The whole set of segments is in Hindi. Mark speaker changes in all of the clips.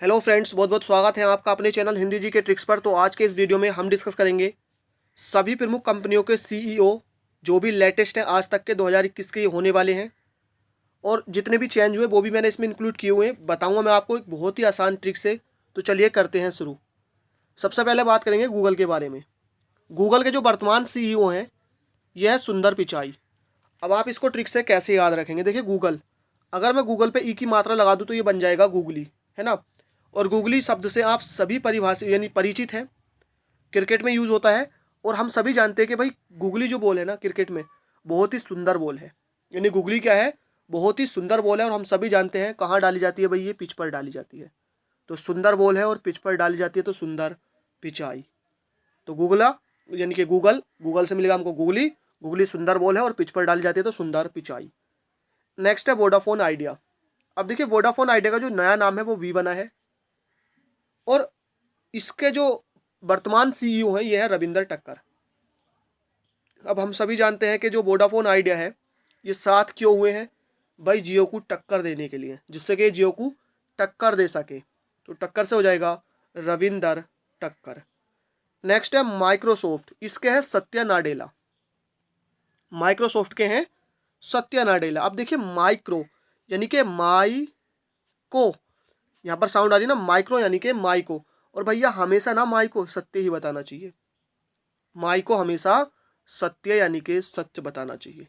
Speaker 1: हेलो फ्रेंड्स, बहुत बहुत स्वागत है आपका अपने चैनल हिंदी जी के ट्रिक्स पर। तो आज के इस वीडियो में हम डिस्कस करेंगे सभी प्रमुख कंपनियों के सीईओ जो भी लेटेस्ट हैं आज तक के 2021 के होने वाले हैं, और जितने भी चेंज हुए वो भी मैंने इसमें इंक्लूड किए हुए हैं। बताऊंगा मैं आपको एक बहुत ही आसान ट्रिक से। तो चलिए करते हैं शुरू। सबसे पहले बात करेंगे गूगल के बारे में। गूगल के जो वर्तमान सीईओ हैं यह है सुंदर पिचाई। अब आप इसको ट्रिक से कैसे याद रखेंगे, देखिए गूगल, अगर मैं गूगल पे ई की मात्रा लगा दूँ तो ये बन जाएगा गूगली, है ना। और गूगली शब्द से आप सभी परिभाषित यानी परिचित हैं, क्रिकेट में यूज़ होता है। और हम सभी जानते हैं कि भाई गूगली जो बॉल है ना क्रिकेट में, बहुत ही सुंदर बॉल है। यानी गूगली क्या है, बहुत ही सुंदर बॉल है। और हम सभी जानते हैं कहाँ डाली जाती है भाई, ये पिच पर डाली जाती है। तो सुंदर बॉल है और पिच पर डाली जाती है, तो सुंदर पिचाई। तो गूगला यानी कि गूगल, गूगल से मिलेगा हमको गूगली। गूगली सुंदर बॉल है और पिच पर डाली जाती है, तो सुंदर पिचाई। नेक्स्ट है वोडाफोन आइडिया। अब देखिए वोडाफोन आइडिया का जो नया नाम है वो वी बना है, और इसके जो वर्तमान सीईओ हैं ये है रविंदर टक्कर। अब हम सभी जानते हैं कि जो वोडाफोन आइडिया है ये साथ क्यों हुए हैं भाई, जियो को टक्कर देने के लिए, जिससे कि जियो को टक्कर दे सके। तो टक्कर से हो जाएगा रविंदर टक्कर। नेक्स्ट है माइक्रोसॉफ्ट, इसके हैं सत्या नाडेला। माइक्रोसॉफ्ट के हैं सत्या नाडेला। अब देखिए माइक्रो यानी कि माई को, यहाँ पर साउंड आ रही है ना, माइक्रो यानी कि माई को। और भैया हमेशा ना माई को सत्य ही बताना चाहिए, माई को हमेशा सत्य यानी कि सच बताना चाहिए।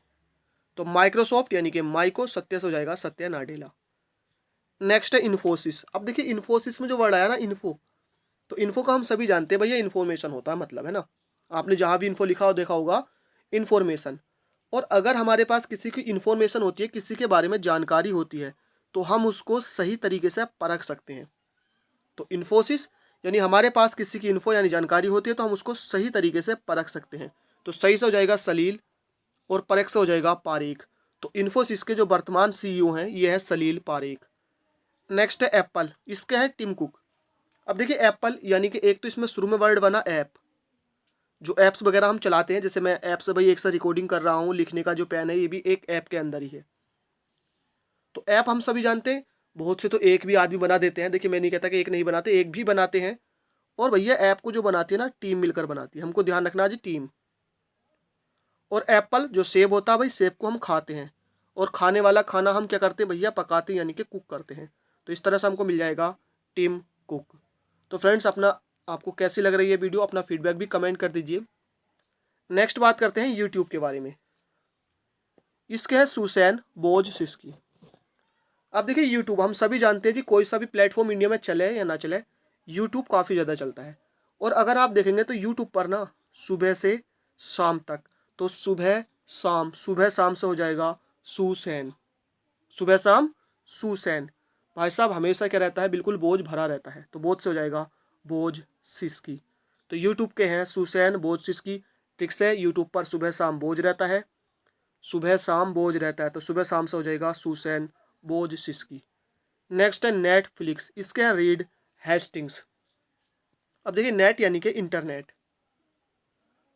Speaker 1: तो माइक्रोसॉफ्ट यानी कि माई को सत्य से हो जाएगा सत्या नाडेला। नेक्स्ट है इन्फोसिस। अब देखिए इन्फोसिस में जो वर्ड आया ना इन्फो, तो इन्फो का हम सभी जानते हैं भैया इन्फॉर्मेशन होता है, मतलब है ना। आपने जहाँ भी इन्फो लिखा हो देखा होगा इन्फॉर्मेशन। और अगर हमारे पास किसी की इन्फॉर्मेशन होती है, किसी के बारे में जानकारी होती है, तो हम उसको सही तरीके से परख सकते हैं। तो इन्फोसिस यानी हमारे पास किसी की इन्फो यानी जानकारी होती है तो हम उसको सही तरीके से परख सकते हैं। तो सही से हो जाएगा सलील और परख से हो जाएगा पारेख। तो इन्फोसिस के जो वर्तमान सीईओ हैं ये है सलील पारेख। नेक्स्ट है एप्पल, इसके है टिम कुक। अब देखिए एप्पल यानी कि एक तो इसमें शुरू में वर्ड बना ऐप, जो ऐप्स वगैरह हम चलाते हैं, जैसे मैं ऐप से भाई एक साथ रिकॉर्डिंग कर रहा हूँ, लिखने का जो पेन है ये भी एक ऐप के अंदर ही है। तो ऐप हम सभी जानते हैं, बहुत से तो एक भी आदमी बना देते हैं। देखिए मैं नहीं कहता कि एक नहीं बनाते, एक भी बनाते हैं। और भैया ऐप को जो बनाती है ना टीम मिलकर बनाती है, हमको ध्यान रखना है जी टीम। और एप्पल जो सेब होता है भाई, सेब को हम खाते हैं, और खाने वाला खाना हम क्या करते हैं भैया, पकाते हैं यानी कि कुक करते हैं। तो इस तरह से हमको मिल जाएगा टीम कुक। तो फ्रेंड्स अपना आपको कैसी लग रही है वीडियो, अपना फीडबैक भी कमेंट कर दीजिए। नेक्स्ट बात करते हैं यूट्यूब के बारे में। इसके है सुसैन बोज सिस्की। अब देखिए यूट्यूब हम सभी जानते हैं जी, कोई सा भी प्लेटफॉर्म इंडिया में चले या ना चले, यूट्यूब काफ़ी ज़्यादा चलता है। और अगर आप देखेंगे तो यूट्यूब पर ना सुबह से शाम तक, तो सुबह शाम से हो जाएगा सुसैन, सुबह शाम सुसैन। भाई साहब हमेशा क्या रहता है, बिल्कुल बोझ भरा रहता है, तो बोझ से हो जाएगा बोझ सिस्की। तो यूट्यूब के हैं सुसैन बोझ सिस्की। ठीक से यूट्यूब पर सुबह शाम बोझ रहता है, सुबह शाम बोझ रहता है, तो सुबह शाम से हो जाएगा सुसैन बोझ सिस्की। नेक्स्ट है नेटफ्लिक्स, इसके हैं रीड हेस्टिंग्स। अब देखिए नेट यानी कि इंटरनेट।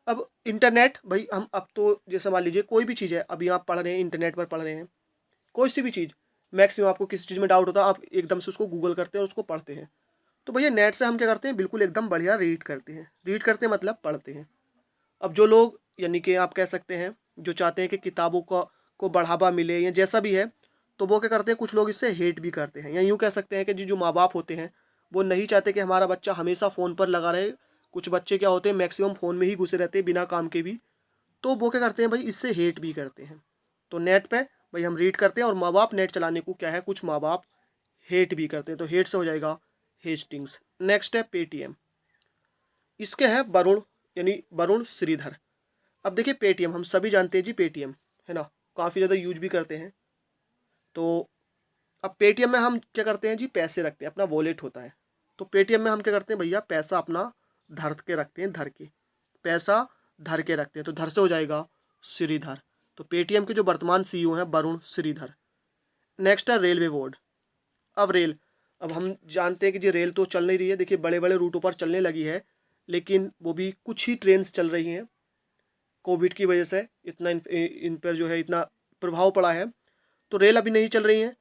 Speaker 1: अब इंटरनेट भाई हम अब तो जैसे मान लीजिए कोई भी चीज़ है, अभी आप पढ़ रहे हैं इंटरनेट पर पढ़ रहे हैं, कोई सी भी चीज़, मैक्सिमम आपको किसी चीज़ में डाउट होता है आप एकदम से उसको गूगल करते हैं और उसको पढ़ते हैं। तो भैया नेट से हम क्या करते हैं, बिल्कुल एकदम बढ़िया रीड करते हैं। रीड करते हैं मतलब पढ़ते हैं। अब जो लोग यानी कि आप कह सकते हैं जो चाहते हैं कि किताबों को बढ़ावा मिले या जैसा भी है, तो वो क्या करते हैं, कुछ लोग इससे हेट भी करते हैं। या यूँ कह सकते हैं कि जो माँ बाप होते हैं वो नहीं चाहते कि हमारा बच्चा हमेशा फ़ोन पर लगा रहे। कुछ बच्चे क्या होते हैं मैक्सिमम फ़ोन में ही घुसे रहते हैं बिना काम के भी, तो वो क्या करते हैं भाई इससे हेट भी करते हैं। तो नेट पे भाई हम रीड करते हैं, और माँ बाप नेट चलाने को क्या है, कुछ माँ बाप हेट भी करते हैं। तो हेट से हो जाएगा हेस्टिंग्स। नेक्स्ट है पेटीएम, इसके है वरुण यानी वरुण श्रीधर। अब देखिए पेटीएम हम सभी जानते हैं जी, पेटीएम है ना, काफ़ी ज़्यादा यूज भी करते हैं। तो अब पेटीएम में हम क्या करते हैं जी, पैसे रखते हैं, अपना वॉलेट होता है। तो पेटीएम में हम क्या करते हैं भैया, पैसा अपना धर के रखते हैं, धर के पैसा धर के रखते हैं। तो धर से हो जाएगा श्रीधर। तो पेटीएम के जो वर्तमान सीईओ हैं वरुण श्रीधर। नेक्स्ट है रेलवे बोर्ड। अब अब हम जानते हैं कि जी रेल तो चल नहीं रही है, देखिए बड़े बड़े रूटों पर चलने लगी है, लेकिन वो भी कुछ ही ट्रेन चल रही हैं। कोविड की वजह से इतना इन पर जो है इतना प्रभाव पड़ा है, तो रेल अभी नहीं चल रही हैं।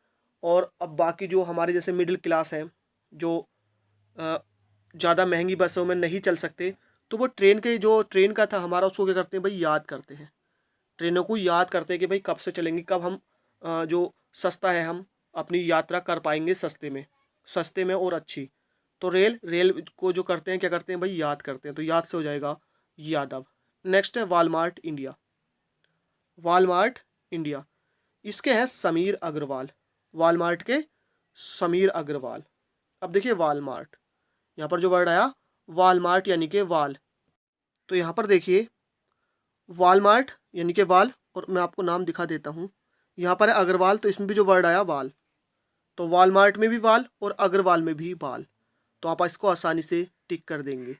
Speaker 1: और अब बाकी जो हमारे जैसे मिडिल क्लास हैं, जो ज़्यादा महंगी बसों में नहीं चल सकते, तो वो ट्रेन का था हमारा, उसको क्या करते हैं भाई, याद करते हैं। ट्रेनों को याद करते हैं कि भाई कब से चलेंगी, कब हम जो सस्ता है हम अपनी यात्रा कर पाएंगे सस्ते में और अच्छी। तो रेल को जो करते हैं, क्या करते हैं भाई, याद करते हैं। तो याद से हो जाएगा यादव। नेक्स्ट है वालमार्ट इंडिया। वालमार्ट इंडिया, इसके हैं समीर अग्रवाल। वालमार्ट के समीर अग्रवाल। अब देखिए वालमार्ट, यहाँ पर जो वर्ड आया वालमार्ट यानी कि वाल, तो यहाँ पर देखिए वालमार्ट यानी कि वाल, और मैं आपको नाम दिखा देता हूँ। यहाँ पर है अग्रवाल, तो इसमें भी जो वर्ड आया वाल, तो वालमार्ट में भी वाल और अग्रवाल में भी वाल, तो आप इसको आसानी से टिक कर देंगे।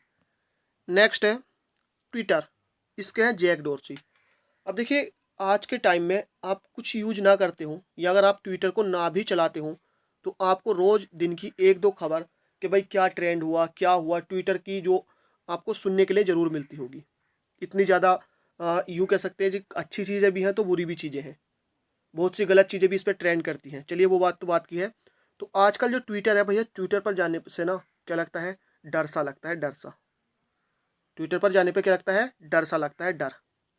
Speaker 1: नेक्स्ट है ट्विटर, इसके हैं जैक डोर्सी। अब देखिए आज के टाइम में आप कुछ यूज ना करते हो, या अगर आप ट्विटर को ना भी चलाते हो, तो आपको रोज़ दिन की एक दो खबर कि भाई क्या ट्रेंड हुआ, क्या हुआ, ट्विटर की जो आपको सुनने के लिए ज़रूर मिलती होगी। इतनी ज़्यादा यूँ कह सकते हैं जी, अच्छी चीज़ें भी हैं तो बुरी भी चीज़ें हैं, बहुत सी गलत चीज़ें भी इस पर ट्रेंड करती हैं। चलिए वो बात तो बात की है। तो आजकल जो ट्विटर है भैया, ट्विटर पर जाने से ना क्या लगता है, डर सा लगता है, डर सा। ट्विटर पर जाने पे क्या लगता है, डर सा लगता है, डर।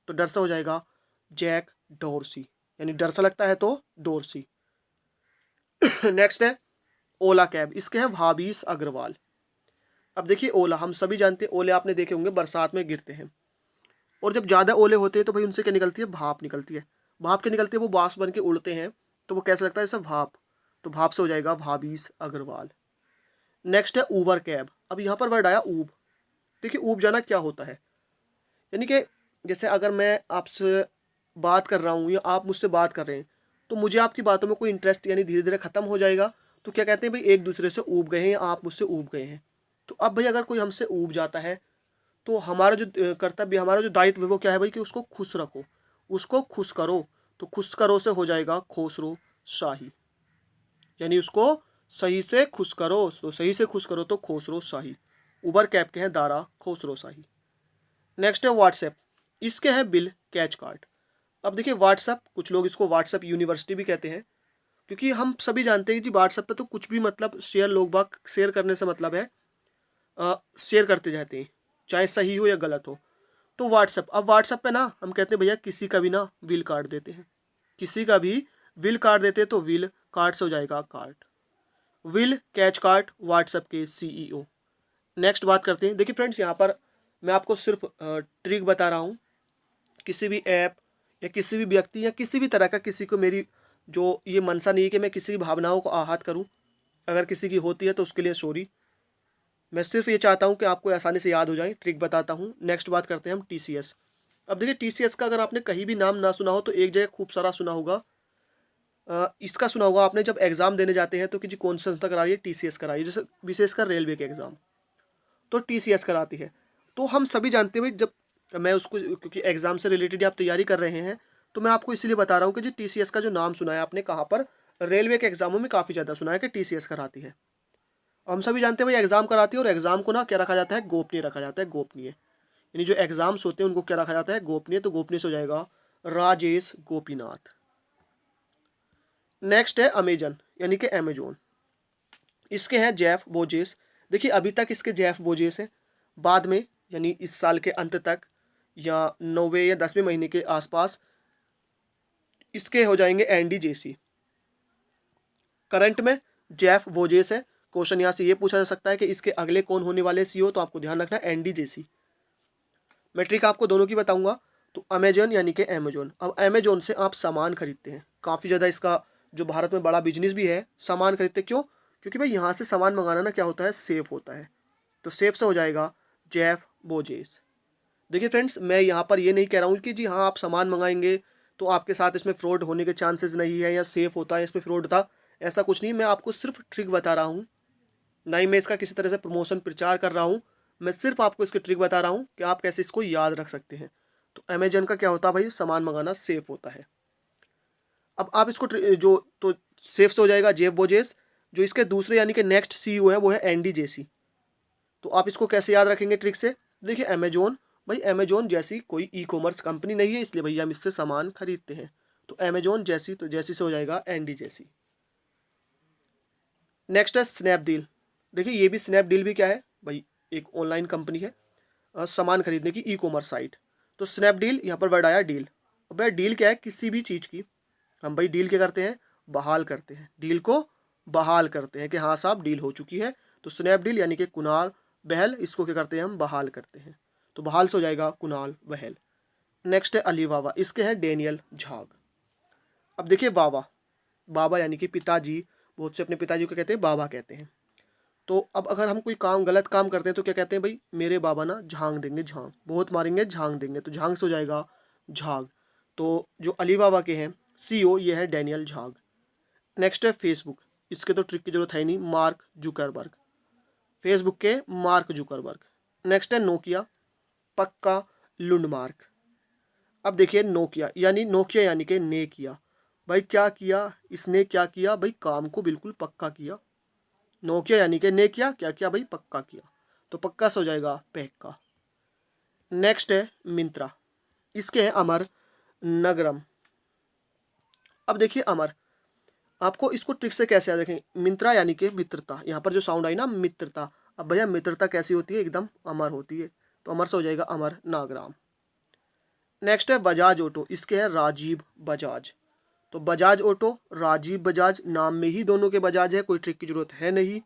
Speaker 1: तो डर सा हो जाएगा जैक डोर्सी, यानी डर सा लगता है तो डोर्सी। नेक्स्ट है ओला कैब, इसके हैं भाभीस अग्रवाल। अब देखिए ओला, हम सभी जानते हैं ओले, आपने देखे होंगे बरसात में गिरते हैं, और जब ज़्यादा ओले होते हैं तो भाई उनसे क्या निकलती है, भाप निकलती है। भाप क्या निकलती है, वो बांस बन के उड़ते हैं, तो वो कैसा लगता है, जैसे भाप। तो भाप से हो जाएगा भाभीस अग्रवाल। नेक्स्ट है ऊबर कैब। अब यहाँ पर वर्ड आया ऊब। देखिए ऊब जाना क्या होता है, यानी कि जैसे अगर मैं आपसे बात कर रहा हूँ या आप मुझसे बात कर रहे हैं, तो मुझे आपकी बातों में कोई इंटरेस्ट यानी धीरे धीरे ख़त्म हो जाएगा। तो क्या कहते हैं भाई, एक दूसरे से ऊब गए हैं या आप मुझसे ऊब गए हैं। तो अब भाई अगर कोई हमसे ऊब जाता है, तो हमारा जो कर्तव्य, हमारा जो दायित्व है वो क्या है भाई, कि उसको खुश रखो, उसको खुश करो। तो खुश करो से हो जाएगा खोसरो शाही, यानी उसको सही से खुश करो, तो सही से खुश करो तो खोसरो शाही। उबर कैब के हैं दारा खोसरो शाही। नेक्स्ट है व्हाट्सएप, इसके हैं बिल कैच कार्ड। अब देखिए व्हाट्सएप, कुछ लोग इसको व्हाट्सएप यूनिवर्सिटी भी कहते हैं, क्योंकि हम सभी जानते हैं कि जी व्हाट्सएप पे तो कुछ भी मतलब शेयर, लोग बाग शेयर करने से मतलब है शेयर करते जाते हैं, चाहे सही हो या गलत हो। तो व्हाट्सएप, अब व्हाट्सएप पे ना हम कहते हैं भैया किसी का भी ना विल काट देते हैं, किसी का भी विल काट देते हैं, तो विल कार्ड से हो जाएगा card. Will catch card WhatsApp के सीईओ। नेक्स्ट बात करते हैं। देखिए फ्रेंड्स, यहाँ पर मैं आपको सिर्फ ट्रिक बता रहा हूँ। किसी भी ऐप या किसी भी व्यक्ति या किसी भी तरह का, किसी को मेरी जो ये मनसा नहीं है कि मैं किसी की भावनाओं को आहत करूँ, अगर किसी की होती है तो उसके लिए सॉरी। मैं सिर्फ ये चाहता हूँ कि आपको आसानी से याद हो जाए, ट्रिक बताता हूँ। नेक्स्ट बात करते हैं हम टीसीएस। अब देखिए टीसीएस का अगर आपने कहीं भी नाम ना सुना हो तो एक जगह खूब सारा सुना होगा। इसका सुना होगा आपने, जब एग्ज़ाम देने जाते हैं तो कि जी कौन सी संस्था करा रही है, टीसीएस करा रही है, जैसे विशेषकर रेलवे के एग्ज़ाम, तो टीसीएस कराती है। तो हम सभी जानते हैं भाई, जब मैं उसको, क्योंकि एग्ज़ाम से रिलेटेड आप तैयारी कर रहे हैं, तो मैं आपको इसीलिए बता रहा हूँ कि जी टीसीएस का जो नाम सुना है आपने कहाँ पर, रेलवे के एग्ज़ामों में काफ़ी ज़्यादा सुना है कि टीसीएस कराती है। हम सभी जानते हैं भाई एग्ज़ाम कराती है, और एग्ज़ाम को ना क्या रखा जाता है, गोपनीय रखा जाता है, गोपनीय। यानी जो एग्ज़ाम्स होते हैं उनको क्या रखा जाता है, गोपनीय। तो गोपनीय से हो जाएगा राजेश गोपीनाथ। नेक्स्ट है अमेजन, यानी कि अमेजोन। इसके हैं जेफ बोजेस। देखिए अभी तक इसके जेफ बोजेस हैं, बाद में यानी इस साल के अंत तक या 9वें या 10वें महीने के आसपास इसके हो जाएंगे एंडी जेसी। करंट में जेफ बोजेस है। क्वेश्चन यहाँ से ये पूछा जा सकता है कि इसके अगले कौन होने वाले सीईओ, तो आपको ध्यान रखना एंडी जेसी। मैं ट्रिक आपको दोनों की बताऊंगा। तो अमेजन यानी कि अमेजोन, अब अमेजोन से आप सामान खरीदते हैं, काफ़ी ज़्यादा इसका जो भारत में बड़ा बिजनेस भी है, सामान खरीदते क्यों, क्योंकि भाई यहाँ से सामान मंगाना ना क्या होता है, सेफ होता है। तो सेफ से हो जाएगा जेफ बोजेस। देखिए फ्रेंड्स, मैं यहाँ पर ये नहीं कह रहा हूँ कि जी हाँ आप सामान मंगाएंगे तो आपके साथ इसमें फ्रॉड होने के चांसेस नहीं है, या सेफ होता है इसमें फ्रॉड था, ऐसा कुछ नहीं। मैं आपको सिर्फ ट्रिक बता रहा हूँ, ना ही मैं इसका किसी तरह से प्रमोशन प्रचार कर रहा हूँ। मैं सिर्फ आपको इसकी ट्रिक बता रहा हूँ कि आप कैसे इसको याद रख सकते हैं। तो अमेजन का क्या होता है भाई, सामान मंगाना सेफ होता है। अब आप इसको जो तो सेफ से हो जाएगा जेफ बोजेस। जो इसके दूसरे यानी कि नेक्स्ट सीईओ है वो है एंडी जेसी। तो आप इसको कैसे याद रखेंगे ट्रिक से, देखिए अमेजोन, भाई अमेजोन जैसी कोई ई कॉमर्स कंपनी नहीं है, इसलिए भैया हम इससे सामान खरीदते हैं। तो अमेजोन जैसी, तो जैसी से हो जाएगा एंडी जैसी। नेक्स्ट है स्नैपडील। देखिए ये भी स्नैपडील भी क्या है भाई, एक ऑनलाइन कंपनी है, सामान खरीदने की ई कॉमर्स साइट। तो स्नैपडील, यहाँ पर वर्ड आया डील। अब भाई डील क्या है, किसी भी चीज़ की हम भाई डील क्या करते हैं, बहाल करते हैं, डील को बहाल करते हैं कि हाँ साहब डील हो चुकी है। तो स्नैपडील यानी कि कुणाल बहल, इसको क्या करते हैं हम, बहाल करते हैं। तो बहाल से हो जाएगा कुणाल बहल। नेक्स्ट है अलीबाबा, इसके हैं डेनियल झाग। अब देखिए बाबा, बाबा यानी कि पिताजी, बहुत से अपने पिताजी को कहते हैं बाबा कहते हैं। तो अब अगर हम कोई काम, गलत काम करते हैं तो क्या कहते हैं भाई, मेरे बाबा ना झांग देंगे, झांग बहुत मारेंगे, झांग देंगे। तो झांग से हो जाएगा झाग। तो जो अली बाबा के हैं सीईओ, ये है डेनियल झाग। नेक्स्ट है फेसबुक, इसके तो ट्रिक की जरूरत है नहीं, मार्क जुकरबर्ग, फेसबुक के मार्क जुकरबर्ग। नेक्स्ट है नोकिया, पक्का लुंडमार्क। अब देखिए नोकिया यानी कि ने किया, भाई क्या किया इसने, क्या किया भाई, काम को बिल्कुल पक्का किया। नोकिया यानी कि ने किया, क्या किया भाई, पक्का किया। तो पक्का से हो जाएगा पक्का। नेक्स्ट है मिंत्रा, इसके हैं अमर नगरम। अब देखिए अमर, आपको इसको ट्रिक से कैसे याद रखें, मिंत्रा यानी कि मित्रता, यहाँ पर जो साउंड आई ना मित्रता। अब भैया मित्रता कैसी होती है, एकदम अमर होती है। तो अमर से हो जाएगा अमर नागराम। नेक्स्ट है बजाज ऑटो, इसके हैं राजीव बजाज। तो बजाज ऑटो, राजीव बजाज, नाम में ही दोनों के बजाज है, कोई ट्रिक की जरूरत है नहीं।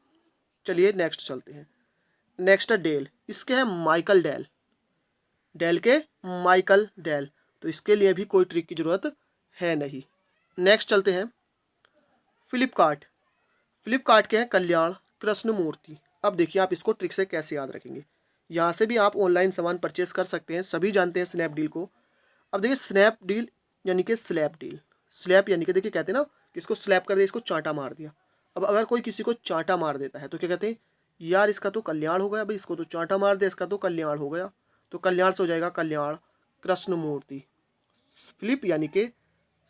Speaker 1: चलिए नेक्स्ट चलते हैं। नेक्स्ट है डेल, इसके हैं माइकल डेल, डेल के माइकल डेल। तो इसके लिए भी कोई ट्रिक की जरूरत है नहीं। नेक्स्ट चलते हैं फ्लिपकार्ट, फ्लिपकार्ट के हैं कल्याण कृष्णमूर्ति। अब देखिए आप इसको ट्रिक से कैसे याद रखेंगे, यहाँ से भी आप ऑनलाइन सामान परचेस कर सकते हैं, सभी जानते हैं स्नैपडील को। अब देखिए स्नैपडील यानी कि स्लैपडील, स्लैप यानी कि देखिए कहते हैं ना कि इसको स्लैप कर दिया, इसको चांटा मार दिया। अब अगर कोई किसी को चांटा मार देता है तो क्या कहते हैं, यार इसका तो कल्याण हो गया भाई, इसको तो चांटा मार दिया, इसका तो कल्याण हो गया। तो कल्याण से हो जाएगा कल्याण कृष्णमूर्ति। फ्लिप यानी कि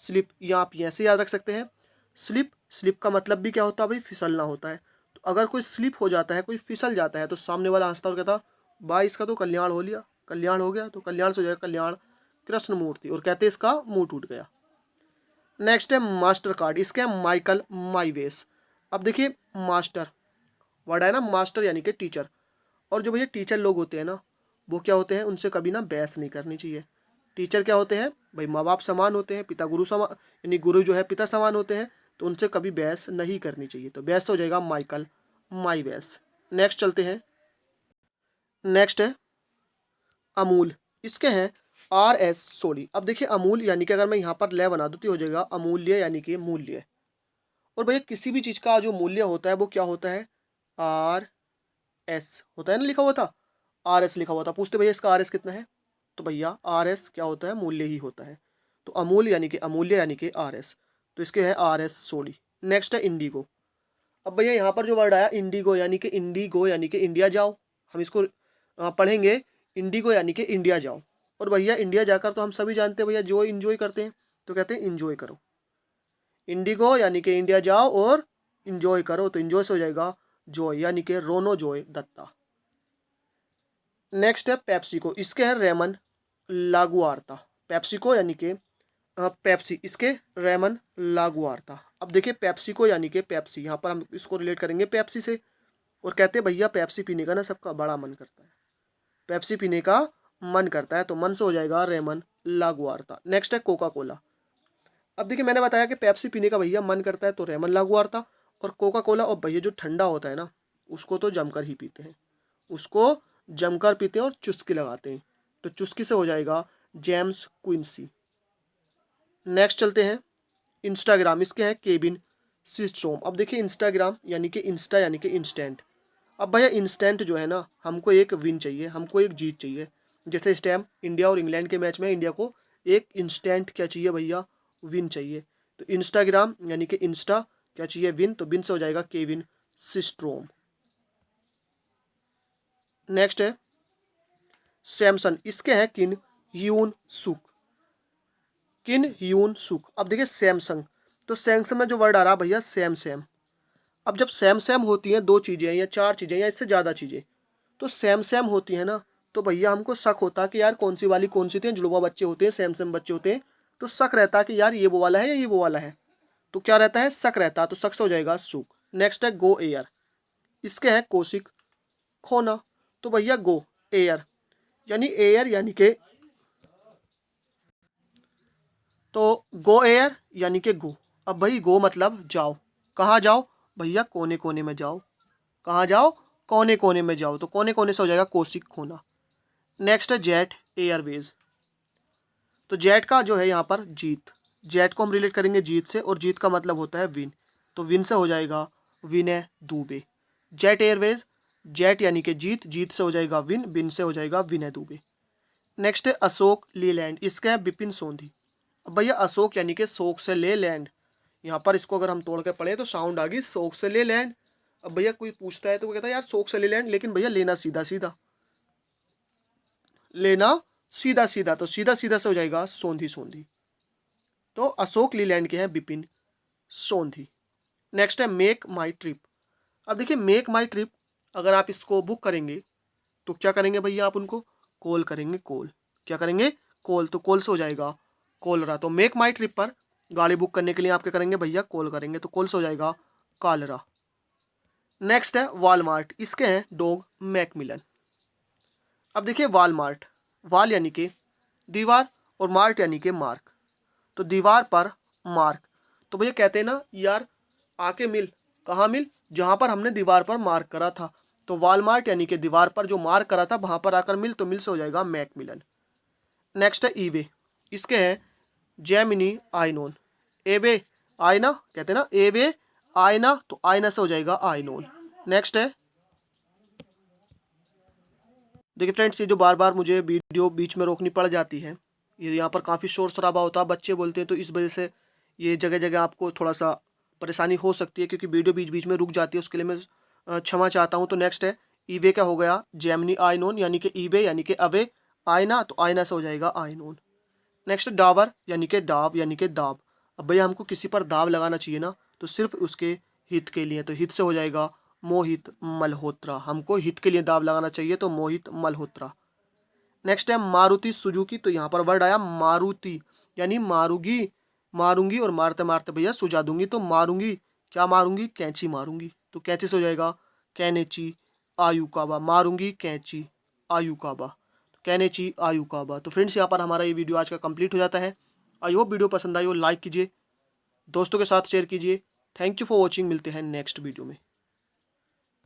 Speaker 1: स्लिप, या आप ऐसे याद रख सकते हैं स्लिप, स्लिप का मतलब भी क्या होता है भाई, फिसलना होता है। तो अगर कोई स्लिप हो जाता है, कोई फिसल जाता है, तो सामने वाला हंसता और कहता भाई इसका तो कल्याण हो लिया, कल्याण हो गया। तो कल्याण से हो जाएगा कल्याण कृष्णमूर्ति, और कहते हैं इसका मुंह टूट गया। नेक्स्ट है मास्टर कार्ड, इसके हैं माइकल माइवेस। अब देखिए मास्टर वर्ड है ना, मास्टर यानी कि टीचर। और जो भैया टीचर लोग होते हैं ना, वो क्या होते हैं, उनसे कभी ना बहस नहीं करनी चाहिए। टीचर क्या होते हैं भाई, माँ बाप समान होते हैं, पिता गुरु समान, यानी गुरु जो है पिता समान होते हैं। तो उनसे कभी बहस नहीं करनी चाहिए। तो बहस हो जाएगा माइकल माइवेस। नेक्स्ट चलते हैं। नेक्स्ट है अमूल, इसके हैं आर एस सोडी। अब देखिए अमूल यानी कि अगर मैं यहाँ पर लय बना दूँ तो हो जाएगा अमूल्य यानी कि मूल्य। और भैया किसी भी चीज़ का जो मूल्य होता है वो क्या होता है, आर एस होता है ना, लिखा हुआ था आर एस लिखा हुआ था। पूछते भैया इसका आर एस कितना है, तो भैया आर एस क्या होता है, मूल्य ही होता है। तो अमूल यानी कि अमूल्य यानी कि आर एस, तो इसके है आर एस सोडी। नेक्स्ट है इंडिगो। अब भैया यहाँ पर जो वर्ड आया इंडिगो यानी कि इंडिया जाओ, हम इसको पढ़ेंगे इंडिगो यानी कि इंडिया जाओ। और भैया इंडिया जाकर तो हम सभी जानते हैं भैया जो इंजॉय करते हैं, तो कहते हैं इंजॉय करो। इंडिगो यानी कि इंडिया जाओ और इंजॉय करो, तो इंजॉय से हो जाएगा जॉय यानी कि रोनो जॉय दत्ता। नेक्स्ट है पेप्सिको, इसके है रेमन लागुआर्ता। पेप्सिको यानी कि पेप्सी, इसके रेमन लागुआर्ता। अब देखिए पेप्सिको यानी कि पेप्सी, यहाँ पर हम इसको रिलेट करेंगे पेप्सी से, और कहते हैं भैया पेप्सी पीने का ना सबका बड़ा मन करता है, पेप्सी पीने का मन करता है। तो मन से हो जाएगा रेमन लागुआर्ता। नेक्स्ट है कोका कोला। अब देखिए मैंने बताया कि पेप्सी पीने का भैया मन करता है तो रेमन लागुआर्ता, और कोका कोला और भैया जो ठंडा होता है ना उसको तो जमकर ही पीते हैं, उसको जमकर पीते हैं और चुस्की लगाते हैं। तो चुस्की से हो जाएगा जेम्स क्विंसी। नेक्स्ट चलते हैं इंस्टाग्राम, इसके हैं केविन सिस्ट्रोम। अब देखिए इंस्टाग्राम यानी कि इंस्टा यानी कि इंस्टेंट। अब भैया इंस्टेंट जो है ना, हमको एक विन चाहिए, हमको एक जीत चाहिए। जैसे इस टाइम इंडिया और इंग्लैंड के मैच में इंडिया को एक इंस्टेंट क्या चाहिए भैया, विन चाहिए। तो इंस्टाग्राम यानी कि इंस्टा क्या चाहिए, विन। तो विन से हो जाएगा केविन सिस्ट्रोम। नेक्स्ट है सैमसंग, इसके हैं किन ह्यून सुक, किन ह्यून सुक। अब देखिए सैमसंग, तो सैमसंग में जो वर्ड आ रहा है भैया सैम सैम। अब जब सैम सैम होती हैं दो चीज़ें या चार चीज़ें या इससे ज़्यादा चीज़ें, तो सैम सैम होती है ना, तो भैया हमको शक होता कि यार कौन सी वाली कौन सी थी, जुड़वा बच्चे होते हैं, सैम सैम बच्चे होते हैं। तो शक रहता कि यार ये वो वाला है या ये वो वाला है। तो क्या रहता है, शक रहता। तो शक से हो जाएगा सुक। नेक्स्ट है गो एयर, इसके हैं कोशिक, खोना। तो भैया गो एयर, यानी के, तो गो एयर यानी कि गो। अब भाई गो मतलब जाओ, कहाँ जाओ भैया, कोने कोने में जाओ। कहाँ जाओ, कोने कोने में जाओ। तो कोने कोने से हो जाएगा कोशिक खोना। नेक्स्ट है जेट एयरवेज। तो जेट का जो है यहाँ पर जीत, जेट को हम रिलेट करेंगे जीत से, और जीत का मतलब होता है विन। तो विन से हो जाएगा विनय दुबे। जेट एयरवेज, जेट यानी कि जीत, जीत से हो जाएगा विन, विन से हो जाएगा विनय दुबे। नेक्स्ट है अशोक लीलैंड, इसके हैं बिपिन सोंधी। अब भैया अशोक यानी कि शोक से ले लैंड, यहाँ पर इसको अगर हम तोड़ के पढ़े तो साउंड आ गई शोक से ले लैंड। अब भैया कोई पूछता है तो वो कहता है यार शोक से ले लैंड, लेकिन भैया लेना सीधा सीधा, लेना सीधा सीधा, तो सीधा सीधा से हो जाएगा सोंधी सोंधी। तो अशोक लीलैंड के हैं बिपिन सोंधी। नेक्स्ट है मेक माई ट्रिप। अब देखिए मेक माई ट्रिप, अगर आप इसको बुक करेंगे तो क्या करेंगे भैया, आप उनको कॉल करेंगे, कॉल। क्या करेंगे, कॉल। तो कॉल से हो जाएगा कॉलरा। तो मेक माई ट्रिप पर गाड़ी बुक करने के लिए आप क्या करेंगे भैया, कॉल करेंगे। तो कॉल से हो जाएगा कालरा। नेक्स्ट है वॉलमार्ट, इसके हैं डॉग मैकमिलन। अब देखिए वॉलमार्ट, वॉल यानी कि दीवार, और मार्ट यानी कि मार्क। तो दीवार पर मार्क। तो भैया कहते हैं ना यार आके मिल, कहाँ मिल, जहाँ पर हमने दीवार पर मार्क करा था। तो वॉलमार्ट यानी कि दीवार पर जो मार्क करा था वहाँ पर आकर मिल, तो मिल से हो जाएगा मैकमिलन। नेक्स्ट है ईबे, इसके हैं जेमिनी आइनोन। एबे आईना, कहते हैं ना एबे आईना, तो आईना से हो जाएगा आइनोन। नेक्स्ट है, देखिए फ्रेंड्स, ये जो बार बार मुझे वीडियो बीच में रोकनी पड़ जाती है, ये यहाँ पर काफ़ी शोर शराबा होता है, बच्चे बोलते हैं, तो इस वजह से ये जगह जगह आपको थोड़ा सा परेशानी हो सकती है, क्योंकि वीडियो बीच बीच में रुक जाती है, उसके लिए मैं क्षमा चाहता हूँ। तो नेक्स्ट है ईबे, क्या हो गया, जेमिनी आइनोन, यानी कि ईबे यानी कि अवे, आईना, तो आईना से हो जाएगा आइनोन। नेक्स्ट डावर यानी कि डाब, यानी कि दाब। अब भैया हमको किसी पर दाव लगाना चाहिए ना, तो सिर्फ उसके हित के लिए, तो हित से हो जाएगा मोहित मल्होत्रा। हमको हित के लिए दाव लगाना चाहिए, तो मोहित मल्होत्रा। नेक्स्ट है मारुति सुजुकी, तो यहाँ पर वर्ड आया मारुति, यानी मारूंगी, मारूंगी और मारते मारते भैया सुझा दूंगी। तो मारूंगी, क्या मारूंगी, कैंची मारूंगी। तो कैंची से हो जाएगा कैनेची आयुकाबा। मारूंगी कैंची आयुकाबा, कैनेची आयुकाबा। तो फ्रेंड्स यहाँ पर हमारा ये वीडियो आज का कंप्लीट हो जाता है। आई होप वीडियो पसंद आई हो, लाइक कीजिए, दोस्तों के साथ शेयर कीजिए। थैंक यू फॉर वॉचिंग, मिलते हैं नेक्स्ट वीडियो में।